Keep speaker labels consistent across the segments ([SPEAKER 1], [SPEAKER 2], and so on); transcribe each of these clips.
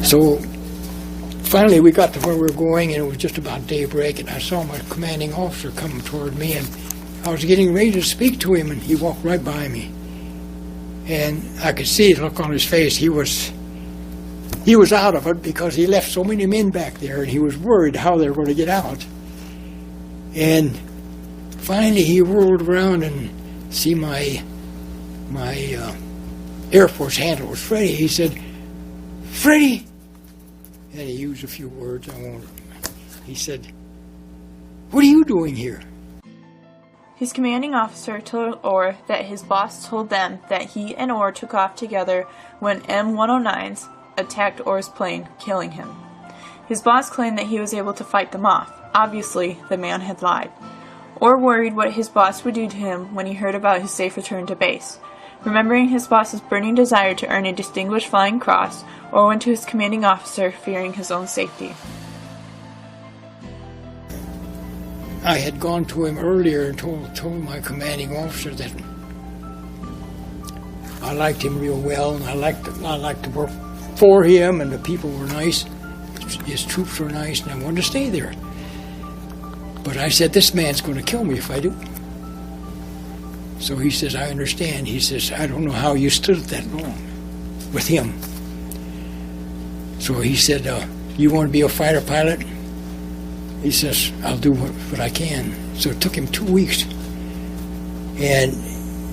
[SPEAKER 1] So finally we got to where we were going, and it was just about daybreak, and I saw my commanding officer coming toward me, and I was getting ready to speak to him, and he walked right by me. And I could see the look on his face. He was out of it because he left so many men back there, and he was worried how they were going to get out. And finally he rolled around and see my Air Force handler was Freddie. He said, "Freddie," and he used a few words. I won't. He said, "What are you doing here?"
[SPEAKER 2] His commanding officer told Ohr that his boss told them that he and Ohr took off together when M109s attacked Ohr's plane, killing him. His boss claimed that he was able to fight them off. Obviously, the man had lied. Ohr worried what his boss would do to him when he heard about his safe return to base. Remembering his boss's burning desire to earn a distinguished flying cross, Ohr went to his commanding officer, fearing his own safety.
[SPEAKER 1] I had gone to him earlier and told my commanding officer that I liked him real well, and I liked to work for him, and the people were nice. His troops were nice, and I wanted to stay there. But I said, this man's going to kill me if I do. So he says, I understand. He says, I don't know how you stood it that long with him. So he said, you want to be a fighter pilot? He says, I'll do what I can. So it took him 2 weeks. And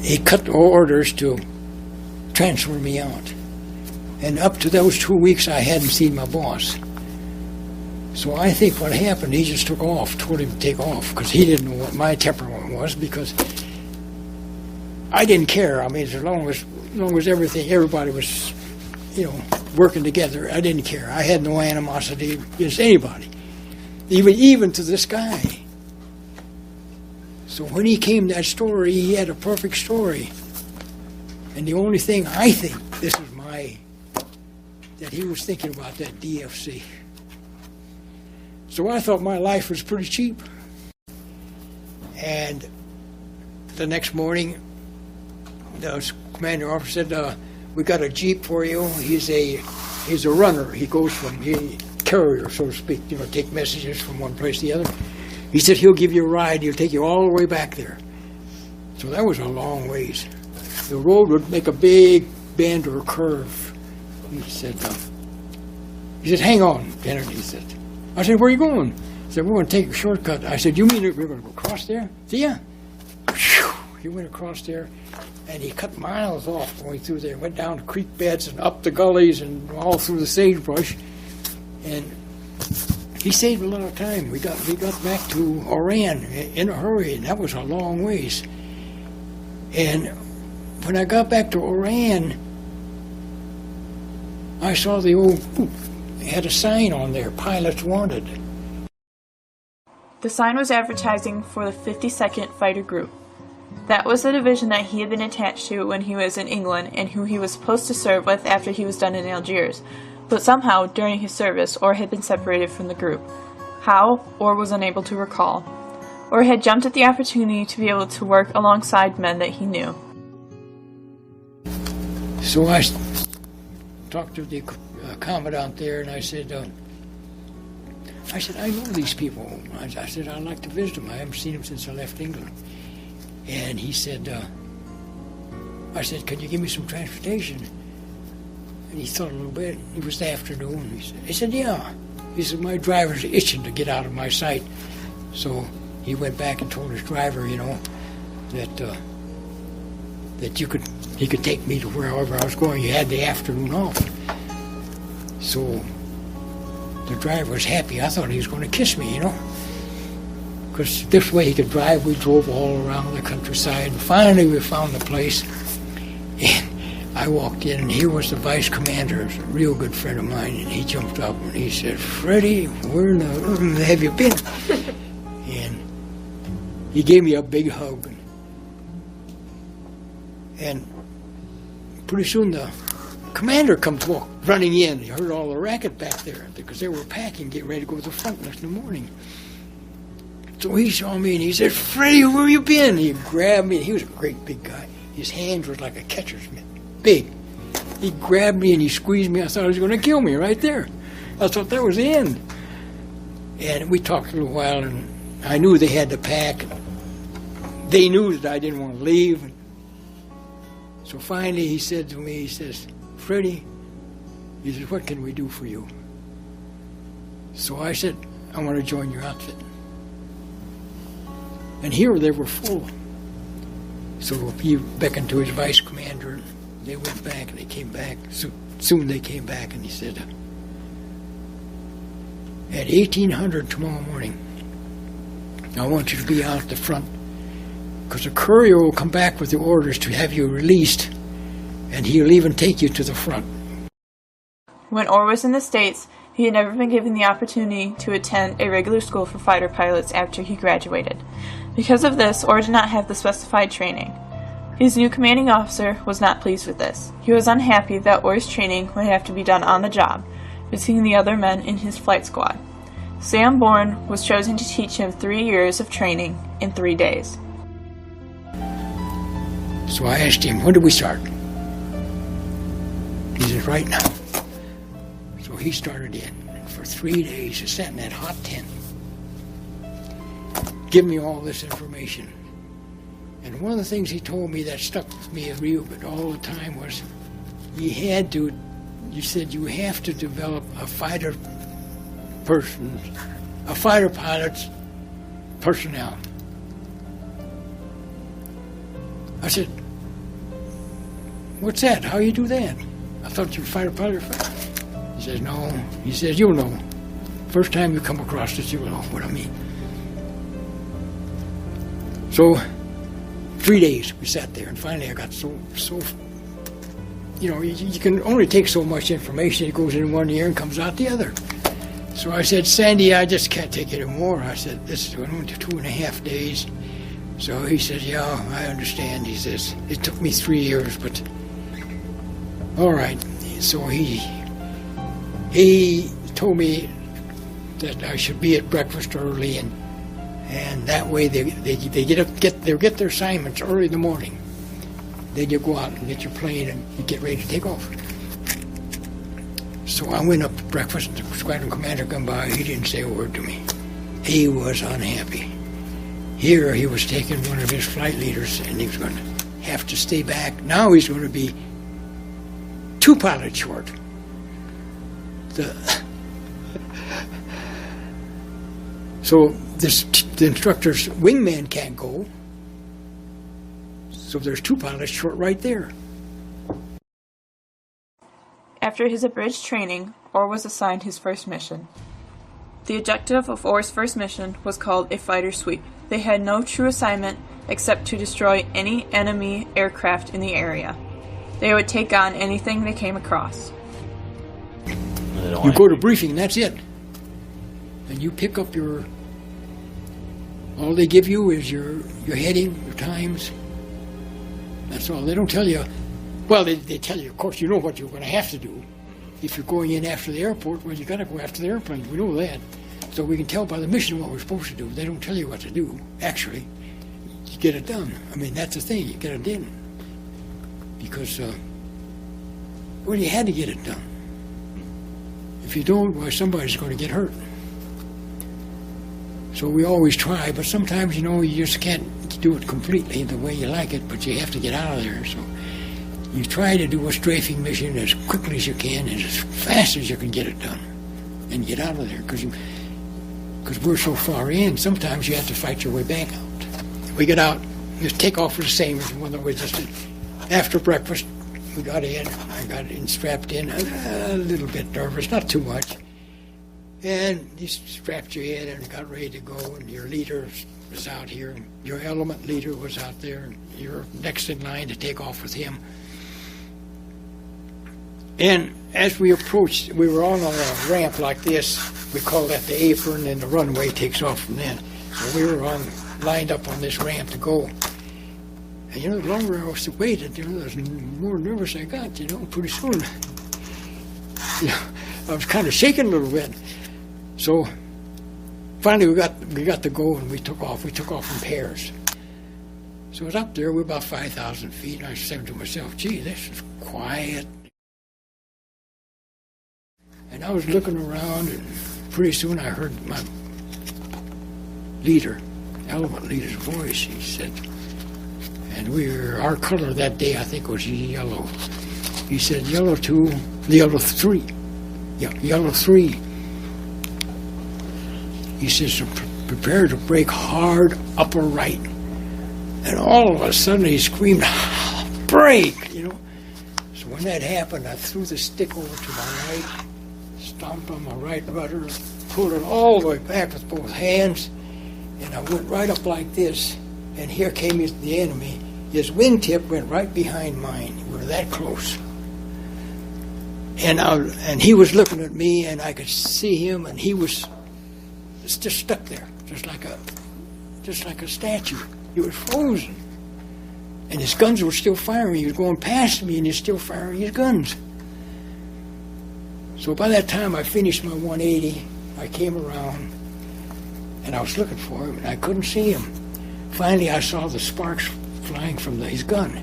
[SPEAKER 1] he cut the orders to transfer me out. And up to those 2 weeks, I hadn't seen my boss. So I think what happened, he just took off, told him to take off, because he didn't know what my temperament was, because I didn't care. I mean, as long as everybody was, working together, I didn't care. I had no animosity against anybody, even to this guy. So when he came to that story, he had a perfect story. And the only thing I think, that he was thinking about that DFC. So I thought my life was pretty cheap. And the next morning, the commander officer said, we got a Jeep for you. He's a runner. He goes from carrier, so to speak, take messages from one place to the other. He said he'll give you a ride. He'll take you all the way back there. So that was a long ways. The road would make a big bend or a curve. He said, hang on, Lieutenant. He said, I said, where are you going? He said, we're going to take a shortcut. I said, you mean we're going to go across there? He said, yeah. Whew. He went across there, and he cut miles off going through there. Went down the creek beds and up the gullies and all through the sagebrush. And he saved a lot of time. We got back to Oran in a hurry, and that was a long ways. And when I got back to Oran, I saw the old had a sign on there, pilots wanted.
[SPEAKER 2] The sign was advertising for the 52nd Fighter Group. That was the division that he had been attached to when he was in England and who he was supposed to serve with after he was done in Algiers. But somehow, during his service, Ohr had been separated from the group. How, Ohr was unable to recall. Ohr had jumped at the opportunity to be able to work alongside men that he knew.
[SPEAKER 1] So I talked to the commandant there, and I said, I know these people. I said, I'd like to visit them. I haven't seen them since I left England. And he said, I said, could you give me some transportation? And he thought a little bit. It was the afternoon. He said, yeah. He said, my driver's itching to get out of my sight. So he went back and told his driver, that he could take me to wherever I was going. He had the afternoon off. So the driver was happy. I thought he was going to kiss me, because this way he could drive. We drove all around the countryside, and finally we found the place. And I walked in, and here was the vice commander, a real good friend of mine, and he jumped up and he said, Freddie, where have you been? And he gave me a big hug. And pretty soon the commander comes running in. He heard all the racket back there because they were packing, getting ready to go to the front next in the morning. So he saw me and he said, Freddie, where you been? He grabbed me. He was a great big guy. His hands were like a catcher's mitt, big. He grabbed me and he squeezed me. I thought he was going to kill me right there. I thought that was the end. And we talked a little while, and I knew they had to pack. They knew that I didn't want to leave. So finally he said to me, he says, Freddie, he says, what can we do for you? So I said, I want to join your outfit. And here they were full. So he beckoned to his vice commander. They went back and they came back. Soon they came back and he said, at 1800 tomorrow morning, I want you to be out at the front because the courier will come back with the orders to have you released, and he'll even take you to the front.
[SPEAKER 2] When Ohr was in the States, he had never been given the opportunity to attend a regular school for fighter pilots after he graduated. Because of this, Ohr did not have the specified training. His new commanding officer was not pleased with this. He was unhappy that Ohr's training would have to be done on the job, between the other men in his flight squad. Sam Bourne was chosen to teach him 3 years of training in 3 days.
[SPEAKER 1] So I asked him, when do we start? He said, right now. So he started in. And for 3 days, he sat in that hot tent, give me all this information. And one of the things he told me that stuck with me all the time was you said you have to develop a fighter pilot's personnel. I said, what's that? How you do that? I thought you were a fighter pilot. He says, no. He says, you'll know. First time you come across this, you'll know what I mean. So 3 days we sat there, and finally I got so you can only take so much information. It goes in one ear and comes out the other. So I said, Sandy, I just can't take it anymore. I said, this is going on to 2.5 days. So he said, yeah, I understand. He says, it took me 3 years, but all right. So he told me that I should be at breakfast early, and that way they get their assignments early in the morning. Then you go out and get your plane and you get ready to take off. So I went up to breakfast, and the squadron commander come by. He didn't say a word to me. He was unhappy. Here he was taking one of his flight leaders, and he was going to have to stay back. Now he's going to be 2 pilots short. So the instructor's wingman can't go. So there's 2 pilots short right there.
[SPEAKER 2] After his abridged training, Ohr was assigned his first mission. The objective of Ohr's first mission was called a fighter sweep. They had no true assignment except to destroy any enemy aircraft in the area. They would take on anything they came across.
[SPEAKER 1] You go to briefing, and that's it. And you pick up all they give you is your heading, your times. That's all. They don't tell you. Well, they tell you, of course, you know what you're going to have to do. If you're going in after the airport, well, you got to go after the airplane. We know that. So we can tell by the mission what we're supposed to do. They don't tell you what to do, actually. You get it done. I mean, that's the thing. You get it done. Because, well, you had to get it done. If you don't, well, somebody's going to get hurt. So we always try, but sometimes, you just can't do it completely the way you like it, but you have to get out of there. So you try to do a strafing mission as quickly as you can and as fast as you can get it done and get out of there, because we're so far in, sometimes you have to fight your way back out. We get out, just take off for the same as one that we just did. After breakfast, we got in, I got in, strapped in, a little bit nervous, not too much. And you strapped your in and got ready to go, and your leader was out here, and your element leader was out there, and you're next in line to take off with him. And as we approached, we were on a ramp like this. We call that the apron, and the runway takes off from then. So we were lined up on this ramp to go. And the longer I was waiting, the more nervous I got. Pretty soon, I was kind of shaking a little bit. So finally, we got to go, and we took off. We took off in pairs. So I was up there. We're about 5,000 feet, and I was saying to myself, "Gee, this is quiet." And I was looking around, and pretty soon I heard my leader, element leader's voice. He said, and our color that day, I think, was yellow. He said, yellow 2, yellow 3. Yeah, yellow 3. He says, prepare to break hard upper right. And all of a sudden he screamed, break, you know. So when that happened, I threw the stick over to my right, stomped on my right rudder, pulled it all the way back with both hands, and I went right up like this, and here came the enemy. His wingtip went right behind mine. We were that close. And he was looking at me, and I could see him, and he was just stuck there, just like a statue. He was frozen. And his guns were still firing. He was going past me, and he's still firing his guns. So by that time I finished my 180, I came around, and I was looking for him, and I couldn't see him. Finally, I saw the sparks flying from his gun.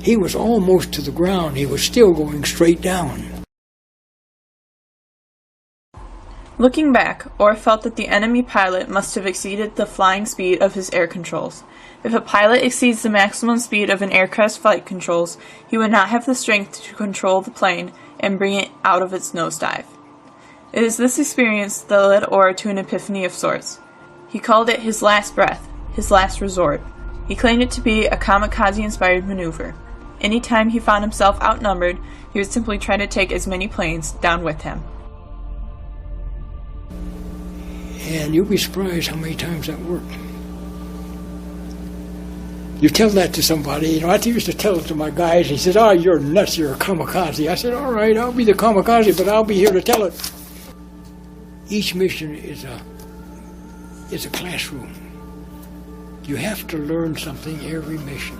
[SPEAKER 1] He was almost to the ground. He was still going straight down.
[SPEAKER 2] Looking back, Ohr felt that the enemy pilot must have exceeded the flying speed of his air controls. If a pilot exceeds the maximum speed of an aircraft's flight controls, he would not have the strength to control the plane and bring it out of its nosedive. It is this experience that led Ohr to an epiphany of sorts. He called it his last breath, his last resort. He claimed it to be a kamikaze-inspired maneuver. Anytime he found himself outnumbered, he would simply try to take as many planes down with him.
[SPEAKER 1] And you'll be surprised how many times that worked. You tell that to somebody, you know, I used to tell it to my guys, he says, oh, you're nuts, you're a kamikaze. I said, all right, I'll be the kamikaze, but I'll be here to tell it. Each mission is a classroom. You have to learn something every mission.